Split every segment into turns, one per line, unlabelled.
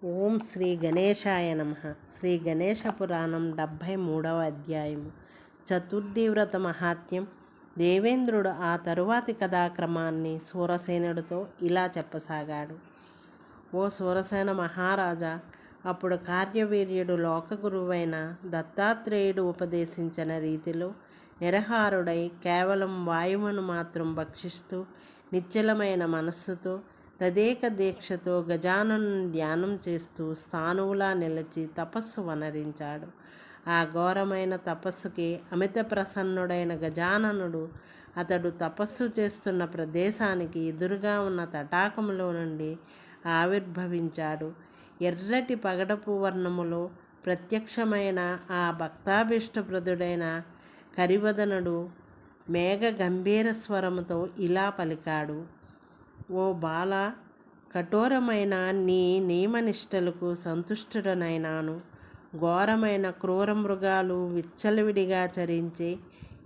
ఓం శ్రీ గణేశాయ నమః. శ్రీ గణేశ పురాణం 73వ అధ్యాయము. చతుర్థి వ్రత మహాత్మ్యం. దేవేంద్రుడు ఆ తరువాతి కథాక్రమాన్ని సూరసేనుడితో ఇలా చెప్పసాగాడు. ఓ సూరసేన మహారాజా, అప్పుడు కార్యవీర్యుడు లోకగురువైన దత్తాత్రేయుడు ఉపదేశించిన రీతిలో నిరహారుడై కేవలం వాయువును మాత్రం భక్షిస్తూ నిశ్చలమైన మనస్సుతో తదేక దీక్షతో గజానను ధ్యానం చేస్తూ స్థానువులా నిలిచి తపస్సు వనరించాడు. ఆ ఘోరమైన తపస్సుకి అమిత ప్రసన్నుడైన గజాననుడు అతడు తపస్సు చేస్తున్న ప్రదేశానికి ఎదురుగా ఉన్న తటాకములో నుండి ఆవిర్భవించాడు. ఎర్రటి పగడపు వర్ణములో ప్రత్యక్షమైన ఆ భక్తాభిష్టప్రదుడైన కరివదనుడు మేఘ గంభీర స్వరముతో ఇలా పలికాడు. ఓ బాల, కఠోరమైన నీ నియమనిష్టలకు సంతుష్టుడనైనాను. ఘోరమైన క్రూర మృగాలు విచ్చలవిడిగా చరించే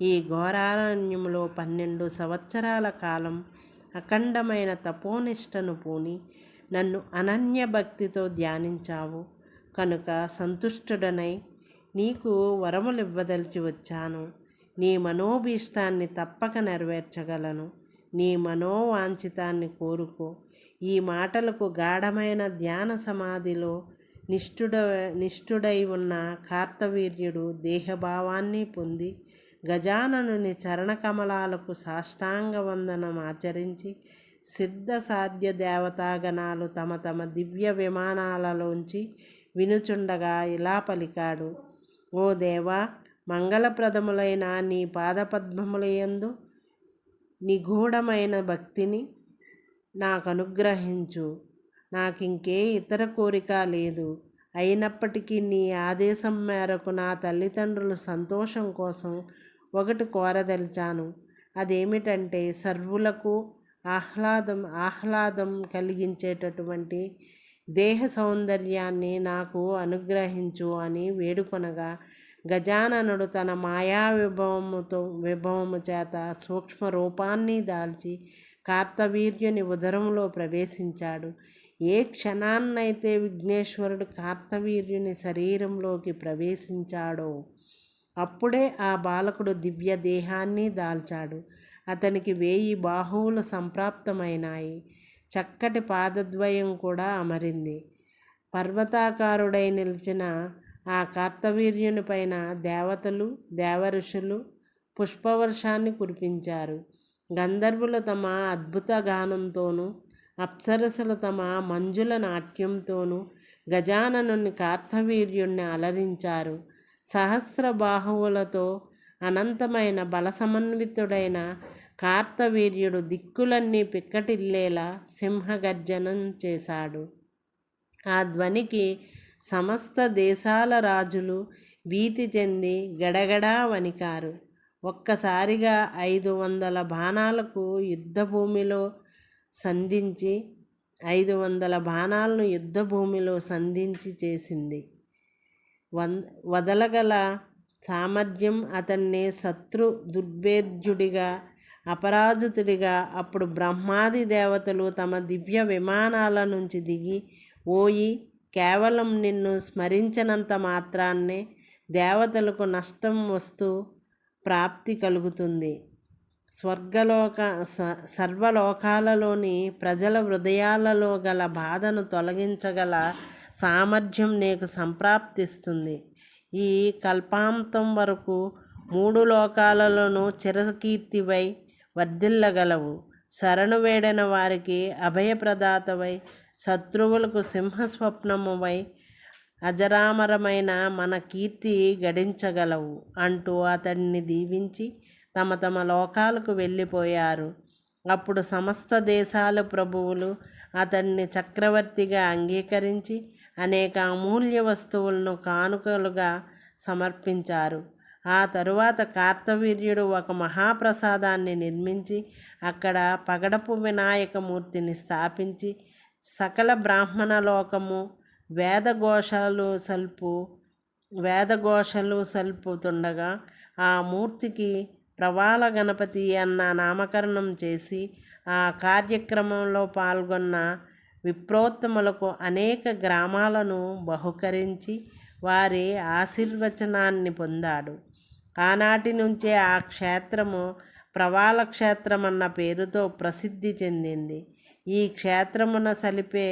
ఈ ఘోరారణ్యంలో 12 సంవత్సరాల కాలం అఖండమైన తపోనిష్టను పూని నన్ను అనన్య భక్తితో ధ్యానించావు కనుక సంతుష్టుడనై నీకు వరములివ్వదలిచి వచ్చాను. నీ మనోభీష్టాన్ని తప్పక నెరవేర్చగలను. నీ మనోవాంఛితాన్ని కోరుకో. ఈ మాటలకు గాఢమైన ధ్యాన సమాధిలో నిష్ఠుడై ఉన్న కార్తవీర్యుడు దేహభావాన్ని పొంది గజాననుని చరణకమలాలకు సాష్టాంగ వందనం ఆచరించి సిద్ధ సాధ్య దేవతాగణాలు తమ తమ దివ్య విమానాలలోంచి వినుచుండగా ఇలా పలికాడు. ఓ దేవా, మంగళప్రదములైన నీ పాదపద్మములయందు నిగూఢమైన భక్తిని నాకు అనుగ్రహించు. నాకింకే ఇతర కోరిక లేదు. అయినప్పటికీ నీ ఆదేశం మేరకు నా తల్లిదండ్రుల సంతోషం కోసం ఒకటి కోరదలిచాను. అదేమిటంటే సర్వులకు ఆహ్లాదం కలిగించేటటువంటి దేహ సౌందర్యాన్ని నాకు అనుగ్రహించు అని వేడుకొనగా గజాననుడు తన మాయా విభవము చేత సూక్ష్మ రూపాన్ని దాల్చి కార్తవీర్యుని ఉదరంలో ప్రవేశించాడు. ఏ క్షణాన్నైతే విఘ్నేశ్వరుడు కార్తవీర్యుని శరీరంలోకి ప్రవేశించాడో అప్పుడే ఆ బాలకుడు దివ్య దేహాన్ని దాల్చాడు. అతనికి 1000 బాహువులు సంప్రాప్తమైనాయి. చక్కటి పాదద్వయం కూడా అమరింది. పర్వతాకారుడై నిలిచిన ఆ కార్తవీర్యుని పైన దేవతలు దేవఋషులు పుష్పవర్షాన్ని కురిపించారు. గంధర్వులు తమ అద్భుత గానంతోనూ అప్సరసలు తమ మంజుల నాట్యంతోనూ గజాననుని కార్తవీర్యుణ్ణి అలరించారు. సహస్ర బాహువులతో అనంతమైన బల సమన్వితుడైన కార్తవీర్యుడు దిక్కులన్నీ పిక్కటిల్లేలా సింహగర్జనం చేశాడు. ఆ ధ్వనికి సమస్త దేశాల రాజులు భీతి చెంది గడగడా వణికారు. ఒక్కసారిగా 500 బాణాలకు యుద్ధభూమిలో సంధించి 500 బాణాలను యుద్ధభూమిలో సంధించి చేసింది. వదలగల సామర్థ్యం అతన్ని శత్రు దుర్భేద్యుడిగా అపరాజితుడిగా. అప్పుడు బ్రహ్మాది దేవతలు తమ దివ్య విమానాల నుంచి దిగి, ఓయి, కేవలం నిన్ను స్మరించినంత మాత్రాన్నే దేవతలకు నష్టం వస్తూ ప్రాప్తి కలుగుతుంది. సర్వలోకాలలోని ప్రజల హృదయాలలో గల బాధను తొలగించగల సామర్థ్యం నీకు సంప్రాప్తిస్తుంది. ఈ కల్పాంతం వరకు 3 లోకాలలోనూ చిరకీర్తివై వర్ధిల్లగలవు. శరణు వేడిన వారికి అభయప్రదాతవై శత్రువులకు సింహస్వప్నమువై అజరామరమైన మన కీర్తి గడించగలవు అంటూ అతడిని దీవించి తమ తమ లోకాలకు వెళ్ళిపోయారు. అప్పుడు సమస్త దేశాల ప్రభువులు అతడిని చక్రవర్తిగా అంగీకరించి అనేక అమూల్య వస్తువులను కానుకలుగా సమర్పించారు. ఆ తరువాత కార్తవీర్యుడు ఒక మహాప్రసాదాన్ని నిర్మించి అక్కడ పగడపు వినాయకమూర్తిని స్థాపించి సకల బ్రాహ్మణ లోకము వేదఘోషలు సల్పుతుండగా ఆ మూర్తికి ప్రవాల గణపతి అన్న నామకరణం చేసి ఆ కార్యక్రమంలో పాల్గొన్న విప్రోత్తములకు అనేక గ్రామాలను బహుకరించి వారి ఆశీర్వచనాన్ని పొందాడు. ఆనాటి నుంచే ఆ క్షేత్రము ప్రవాల క్షేత్రమన్న పేరుతో ప్రసిద్ధి చెందింది. ఈ క్షేత్రమున సలిపే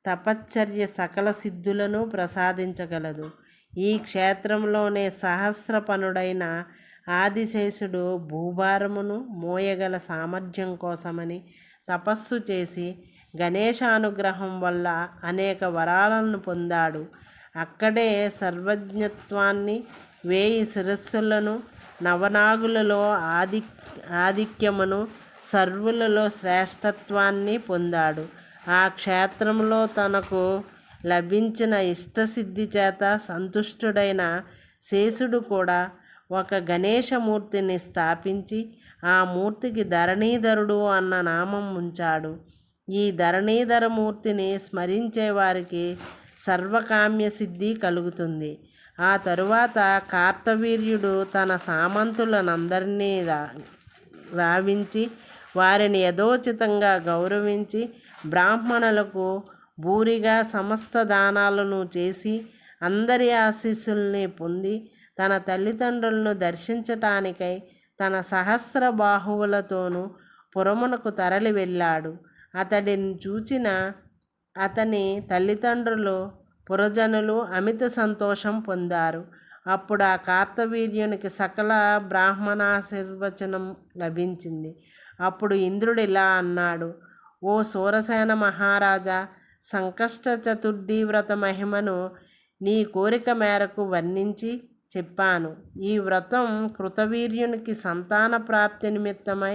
తపశ్చర్య సకల సిద్ధులను ప్రసాదించగలదు. ఈ క్షేత్రంలోనే సహస్రపనుడైన ఆదిశేషుడు భూభారమును మోయగల సామర్థ్యం కోసమని తపస్సు చేసి గణేశానుగ్రహం వల్ల అనేక వరాలను పొందాడు. అక్కడే సర్వజ్ఞత్వాన్ని, 1000 శిరస్సులను, నవనాగులలో ఆధిక్యమును, సర్వులలో శ్రేష్టత్వాన్ని పొందాడు. ఆ క్షేత్రంలో తనకు లభించిన ఇష్టసిద్ధి చేత సంతుష్టుడైన శేషుడు కూడా ఒక గణేశమూర్తిని స్థాపించి ఆ మూర్తికి ధరణీధరుడు అన్న నామం ఉంచాడు. ఈ ధరణీధర మూర్తిని స్మరించే వారికి సర్వకామ్య సిద్ధి కలుగుతుంది. ఆ తరువాత కార్తవీర్యుడు తన సామంతులనందరినీ రావించి వారిని యథోచితంగా గౌరవించి బ్రాహ్మణులకు భూరిగా సమస్త దానాలను చేసి అందరి ఆశీస్సుల్ని పొంది తన తల్లిదండ్రులను దర్శించటానికై తన సహస్ర బాహువులతోనూ పురమునకు తరలి వెళ్ళాడు. అతడిని చూచిన అతని తల్లిదండ్రులు, పురజనులు అమిత సంతోషం పొందారు. అప్పుడు ఆ కార్తవీర్యునికి సకల బ్రాహ్మణాశీర్వచనం లభించింది. అప్పుడు ఇంద్రుడు ఇలా అన్నాడు: ఓ సూరసేన మహారాజా, సంకష్ట చతుర్థి వ్రత మహిమను నీ కోరిక మేరకు వర్ణించి చెప్పాను. ఈ వ్రతం కృతవీర్యునికి సంతాన ప్రాప్తి నిమిత్తమై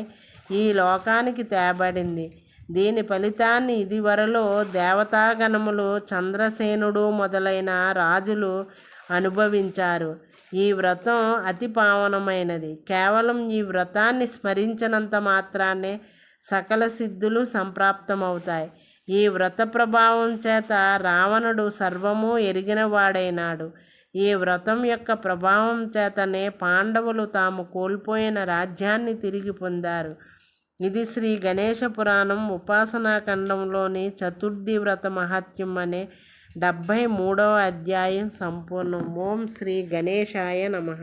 ఈ లోకానికి తేబడింది. దీని ఫలితాన్ని ఇదివరలో దేవతాగణములు, చంద్రసేనుడు మొదలైన రాజులు అనుభవించారు. ఈ వ్రతం అతి పావనమైనది. కేవలం ఈ వ్రతాన్ని స్మరించినంత మాత్రాన్నే సకల సిద్ధులు సంప్రాప్తమవుతాయి. ఈ వ్రత ప్రభావం చేత రావణుడు సర్వము ఎరిగినవాడైనాడు. ఈ వ్రతం యొక్క ప్రభావం చేతనే పాండవులు తాము కోల్పోయిన రాజ్యాన్ని తిరిగి పొందారు. ఇది శ్రీ గణేశ పురాణం ఉపాసనాఖండంలోని చతుర్థి వ్రత మహత్యం అనే 73వ అధ్యాయం సంపూర్ణం. ఓం శ్రీ గణేశాయ నమః.